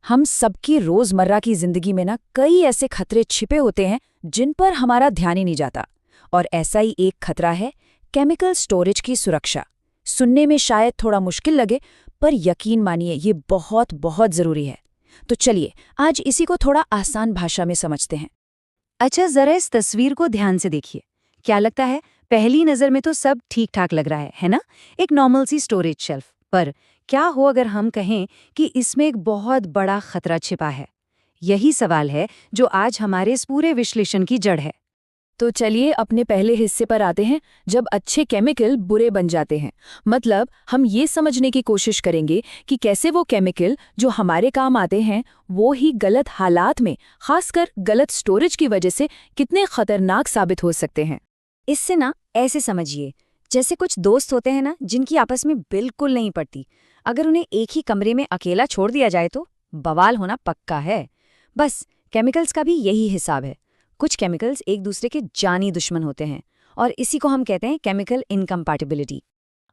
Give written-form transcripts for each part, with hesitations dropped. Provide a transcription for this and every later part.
हम सबकी रोजमर्रा की जिंदगी में ना कई ऐसे खतरे छिपे होते हैं जिन पर हमारा ध्यान ही नहीं जाता। और ऐसा ही एक खतरा है केमिकल स्टोरेज की सुरक्षा। सुनने में शायद थोड़ा मुश्किल लगे, पर यकीन मानिए ये बहुत बहुत जरूरी है। तो चलिए आज इसी को थोड़ा आसान भाषा में समझते हैं। अच्छा, जरा इस तस्वीर को ध्यान से देखिए। क्या लगता है? पहली नजर में तो सब ठीक ठाक लग रहा है ना? एक नॉर्मल सी स्टोरेज शेल्फ। पर क्या हो अगर हम कहें कि इसमें एक बहुत बड़ा खतरा छिपा है? यही सवाल है जो आज हमारे इस पूरे विश्लेषण की जड़ है। तो चलिए अपने पहले हिस्से पर आते हैं, जब अच्छे केमिकल बुरे बन जाते हैं। मतलब हम ये समझने की कोशिश करेंगे कि कैसे वो केमिकल जो हमारे काम आते हैं वो ही गलत हालात में, खासकर गलत स्टोरेज की वजह से कितने खतरनाक साबित हो सकते हैं। इससे ना ऐसे समझिए, जैसे कुछ दोस्त होते हैं ना जिनकी आपस में बिल्कुल नहीं पड़ती। अगर उन्हें एक ही कमरे में अकेला छोड़ दिया जाए तो बवाल होना पक्का है। बस केमिकल्स का भी यही हिसाब है। कुछ केमिकल्स एक दूसरे के जानी दुश्मन होते हैं और इसी को हम कहते हैं केमिकल इनकम्पैटिबिलिटी।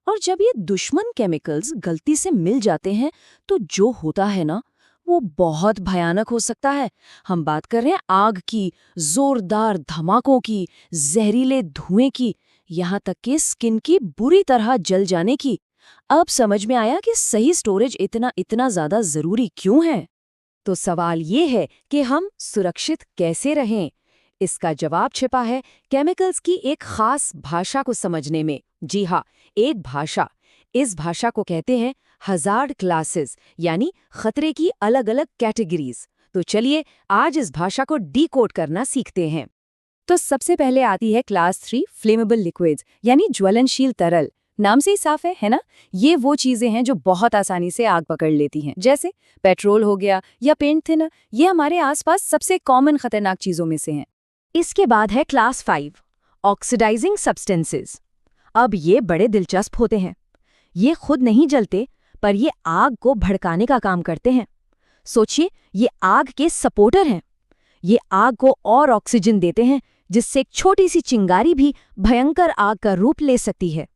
और जब ये दुश्मन केमिकल्स गलती से मिल जाते हैं तो जो होता है ना, वो बहुत भयानक हो सकता है। हम बात कर रहे हैं आग की, जोरदार धमाकों की, जहरीले धुएं की, यहाँ तक कि स्किन की बुरी तरह जल जाने की। अब समझ में आया कि सही स्टोरेज इतना इतना ज्यादा जरूरी क्यों है। तो सवाल ये है कि हम सुरक्षित कैसे रहें। इसका जवाब छिपा है केमिकल्स की एक खास भाषा को समझने में। जी हाँ, एक भाषा। इस भाषा को कहते हैं हजार्ड क्लासेस, यानी खतरे की अलग अलग कैटेगरीज। तो चलिए आज इस भाषा को डीकोड करना सीखते हैं। तो सबसे पहले आती है क्लास 3 फ्लेमेबल लिक्विड्स, यानी ज्वलनशील तरल। नाम से ही साफ है ना? ये वो चीजें हैं जो बहुत आसानी से आग पकड़ लेती हैं, जैसे पेट्रोल हो गया या पेंट थिनर। ये हमारे आसपास सबसे कॉमन खतरनाक चीजों में से हैं। इसके बाद है क्लास 5 ऑक्सीडाइजिंग सब्सटेंसेस। अब ये बड़े दिलचस्प होते हैं। ये खुद नहीं जलते, पर ये आग को भड़काने का काम करते हैं। सोचिए, ये आग के सपोर्टर हैं। ये आग को और ऑक्सीजन देते हैं, जिससे एक छोटी सी चिंगारी भी भयंकर आग का रूप ले सकती है।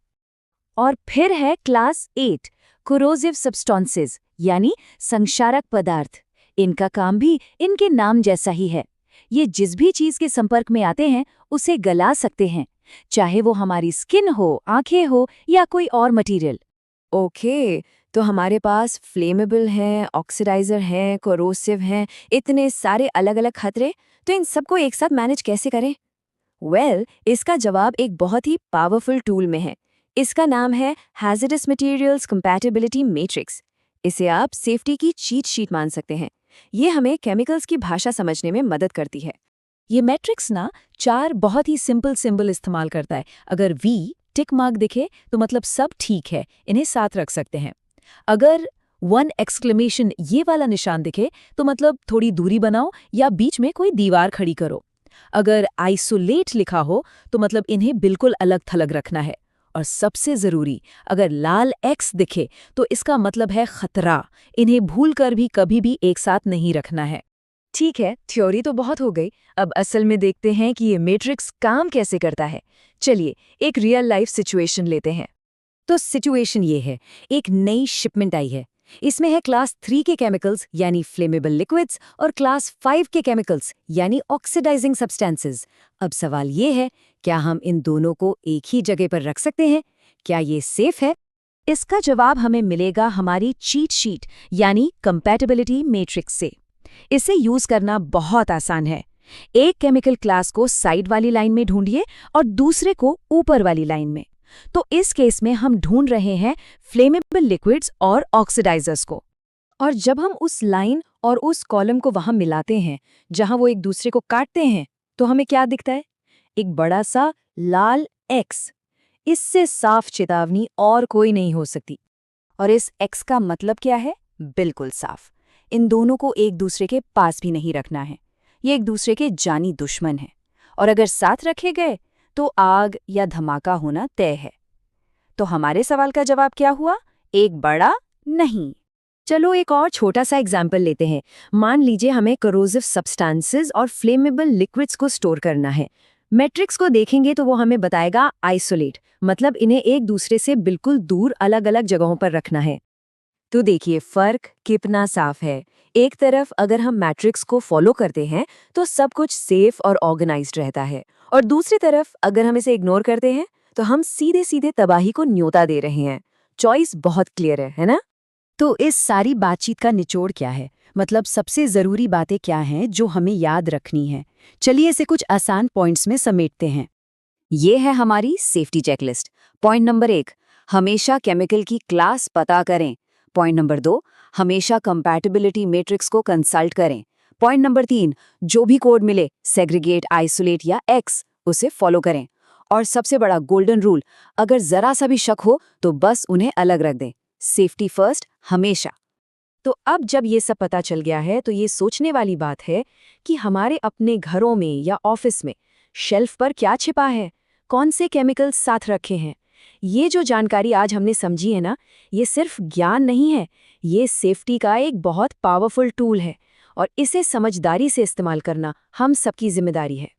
और फिर है क्लास 8 कोरोसिव सब्सटेंसेस, यानी संक्षारक पदार्थ। इनका काम भी इनके नाम जैसा ही है। ये जिस भी चीज के संपर्क में आते हैं उसे गला सकते हैं, चाहे वो हमारी स्किन हो, आंखें हो या कोई और मटेरियल। ओके, तो हमारे पास फ्लेमेबल हैं, ऑक्सीडाइजर हैं, कोरोसिव हैं, इतने सारे अलग अलग खतरे। तो इन सबको एक साथ मैनेज कैसे करें? इसका जवाब एक बहुत ही पावरफुल टूल में है। इसका नाम है हैज़ार्डस मटेरियल्स कंपैटिबिलिटी मैट्रिक्स। इसे आप सेफ्टी की चीट शीट मान सकते हैं। ये हमें केमिकल्स की भाषा समझने में मदद करती है। ये मैट्रिक्स ना 4 बहुत ही सिंपल सिंबल इस्तेमाल करता है। अगर V टिक मार्क दिखे तो मतलब सब ठीक है, इन्हें साथ रख सकते हैं। अगर 1 एक्सक्लेमेशन ये वाला निशान दिखे तो मतलब थोड़ी दूरी बनाओ या बीच में कोई दीवार खड़ी करो। अगर आइसोलेट लिखा हो तो मतलब इन्हें बिल्कुल अलग थलग रखना है। और सबसे जरूरी, अगर लाल एक्स दिखे तो इसका मतलब है खतरा। इन्हें भूलकर भी कभी भी एक साथ नहीं रखना है। ठीक है, थ्योरी तो बहुत हो गई। अब असल में देखते हैं कि ये मैट्रिक्स काम कैसे करता है। चलिए एक रियल लाइफ सिचुएशन लेते हैं। तो सिचुएशन ये है, एक नई शिपमेंट आई है। इसमें है क्लास 3 के केमिकल्स यानी फ्लेमेबल लिक्विड्स और क्लास 5 के केमिकल्स यानी ऑक्सीडाइजिंग सब्सटेंसेस। अब सवाल ये है, क्या हम इन दोनों को एक ही जगह पर रख सकते हैं? क्या ये सेफ है? इसका जवाब हमें मिलेगा हमारी चीट शीट यानी कंपैटिबिलिटी मैट्रिक्स से। इसे यूज करना बहुत आसान है। एक केमिकल क्लास को साइड वाली लाइन में ढूंढिए और दूसरे को ऊपर वाली लाइन में। तो इस केस में हम ढूंढ रहे हैं फ्लेमेबल लिक्विड्स और ऑक्सीडाइजर्स को। और जब हम उस लाइन और उस कॉलम को वहां मिलाते हैं जहां वो एक दूसरे को काटते हैं, तो हमें क्या दिखता है? एक बड़ा सा लाल एक्स। इससे साफ चेतावनी और कोई नहीं हो सकती। और इस एक्स का मतलब क्या है? बिल्कुल साफ, इन दोनों को एक दूसरे के पास भी नहीं रखना है। ये एक दूसरे के जानी दुश्मन हैं, और अगर साथ रखे गए तो आग या धमाका होना तय है। तो हमारे सवाल का जवाब क्या हुआ? एक बड़ा नहीं। चलो एक और छोटा सा एग्जाम्पल लेते हैं। मान लीजिए हमें कोरोसिव सब्सटेंसेस और फ्लेमेबल लिक्विड्स को स्टोर करना है। मैट्रिक्स को देखेंगे तो वो हमें बताएगा आइसोलेट, मतलब इन्हें एक दूसरे से बिल्कुल दूर अलग अलग जगहों पर रखना है। तो देखिए फर्क कितना साफ है। एक तरफ अगर हम मैट्रिक्स को फॉलो करते हैं तो सब कुछ सेफ और ऑर्गेनाइज्ड रहता है, और दूसरी तरफ अगर हम इसे इग्नोर करते हैं तो हम सीधे सीधे तबाही को न्योता दे रहे हैं। चॉइस बहुत क्लियर है ना? तो इस सारी बातचीत का निचोड़ क्या है? मतलब सबसे ज़रूरी बातें क्या हैं जो हमें याद रखनी है? चलिए इसे कुछ आसान पॉइंट्स में समेटते हैं। ये है हमारी सेफ्टी चेकलिस्ट। पॉइंट नंबर 1, हमेशा केमिकल की क्लास पता करें। पॉइंट नंबर 2, हमेशा कंपैटिबिलिटी मैट्रिक्स को कंसल्ट करें। पॉइंट नंबर 3, जो भी कोड मिले सेग्रीगेट, आइसोलेट या एक्स उसे फॉलो करें। और सबसे बड़ा गोल्डन रूल, अगर जरा सा भी शक हो तो बस उन्हें अलग रख दें। सेफ्टी फर्स्ट हमेशा। तो अब जब ये सब पता चल गया है तो ये सोचने वाली बात है कि हमारे अपने घरों में या ऑफिस में शेल्फ पर क्या छिपा है, कौन से केमिकल्स साथ रखे हैं। ये जो जानकारी आज हमने समझी है ना, ये सिर्फ ज्ञान नहीं है, ये सेफ्टी का एक बहुत पावरफुल टूल है और इसे समझदारी से इस्तेमाल करना हम सबकी जिम्मेदारी है।